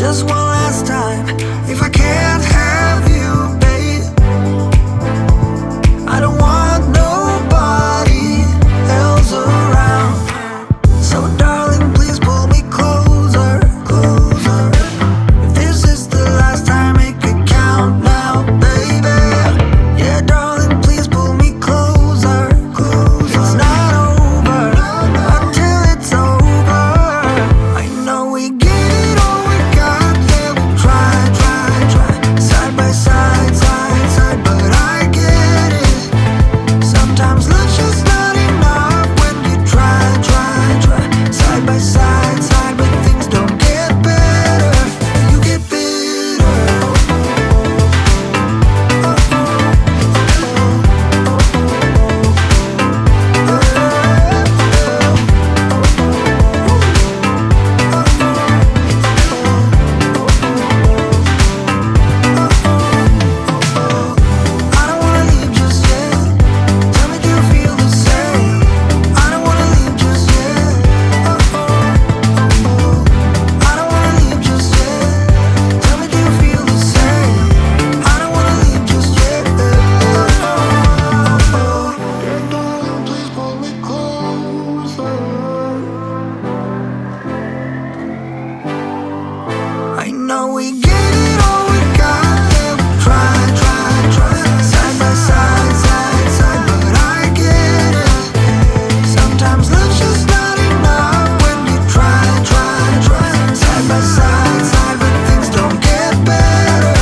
Just one last time. If I can't have you, babe, I don't want nobody else around. So darling, please pull me closer, closer. If this is the last time, make it count now, baby. Yeah, darling, please pull me closer, closer. It's not over until it's over. I know we get it all we got, yeah, we try, try, try. Side by side, side, side, but I get it. Sometimes love's just not enough when you try, try, try. Side by side, side, but things don't get better. You get bitter. I don't wanna leave just yet. Tell me, do you feel the same? I don't wanna leave just yet. I don't wanna leave just yet. Tell me, do you feel the same? I don't wanna leave just yet. Yeah, darling, please pull me closer. I know we get it all we got, yeah, we try, try, try. Side by side, side, side, but I get it. Sometimes love's just not enough when you try, try, try. Side by side, side, but things don't get better.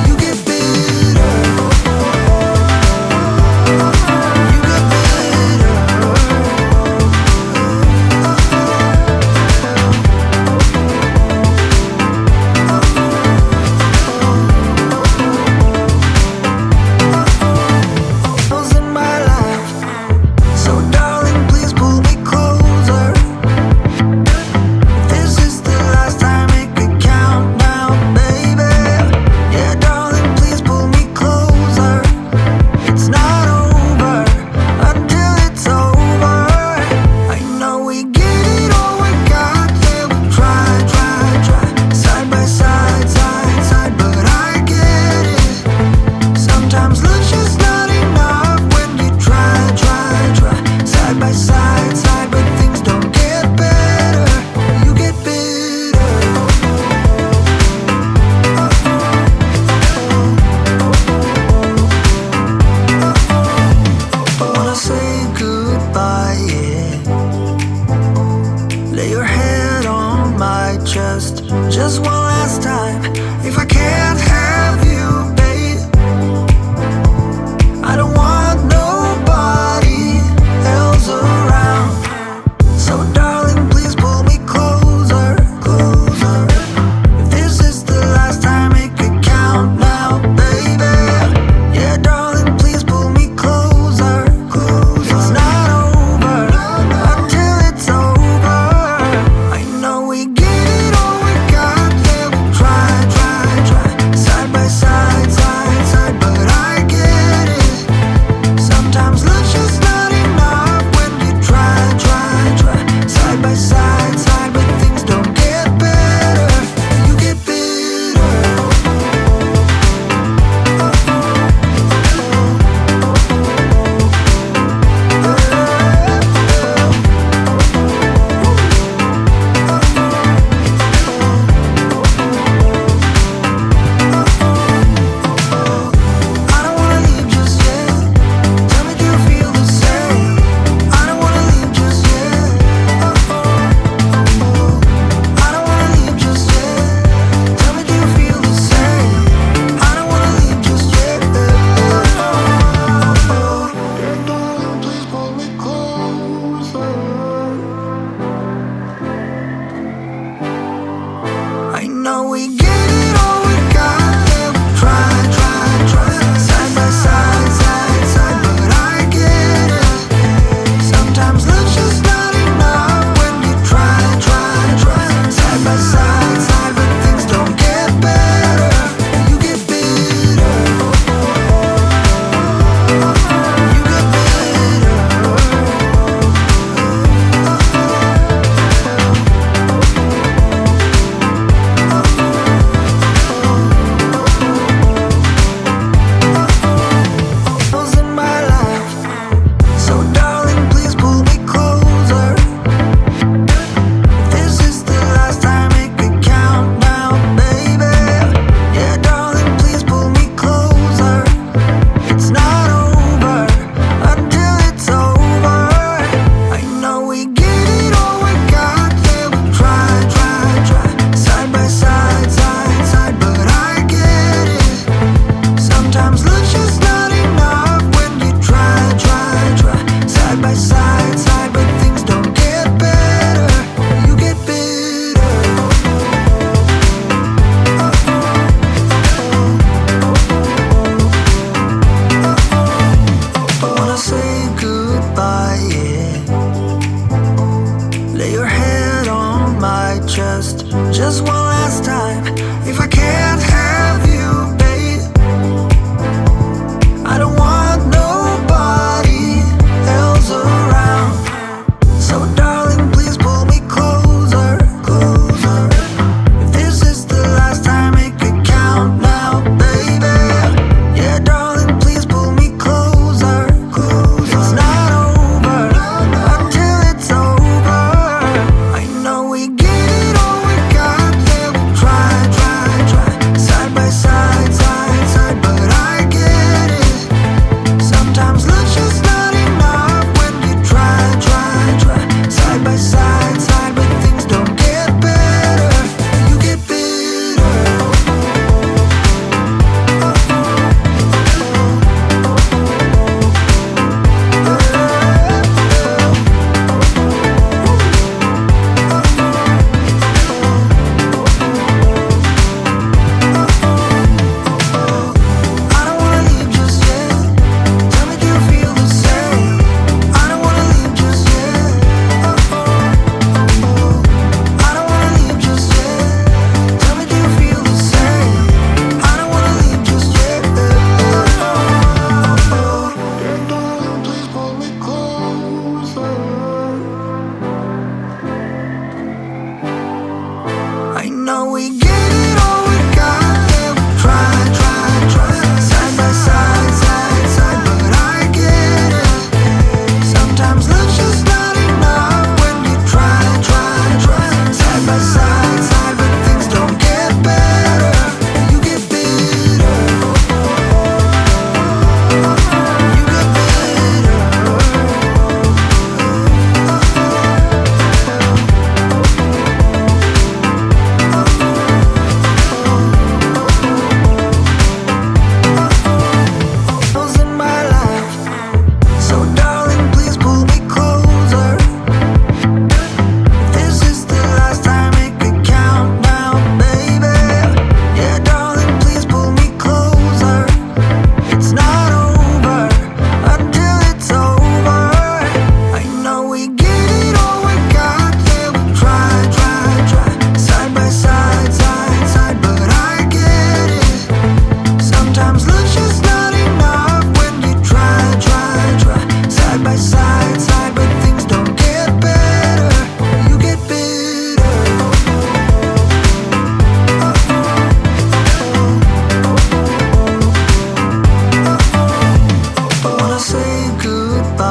You get bitter. You get bitter. In my life, so darling, please pull me closer. If this is the last time, make it count now, baby. Yeah, darling, please pull me closer. It's not over until it's over. I know we get it all we got, yeah, we try, try, try. Side by side, side, side, but I get it. Sometimes love's just not enough when you try, try, try. Side by side, side, but things don't get better. You get bitter. I wanna say goodbye, yeah. Lay your head on my chest. Just one last time. If I can't have you, babe, I don't want nobody else around. So darling, please pull me closer, closer. If this is the last time, make it count now, baby. Yeah, darling, please pull me closer, closer. It's not over until it's over. I know we get it all we got, yeah, we try, try, try. Just one last time,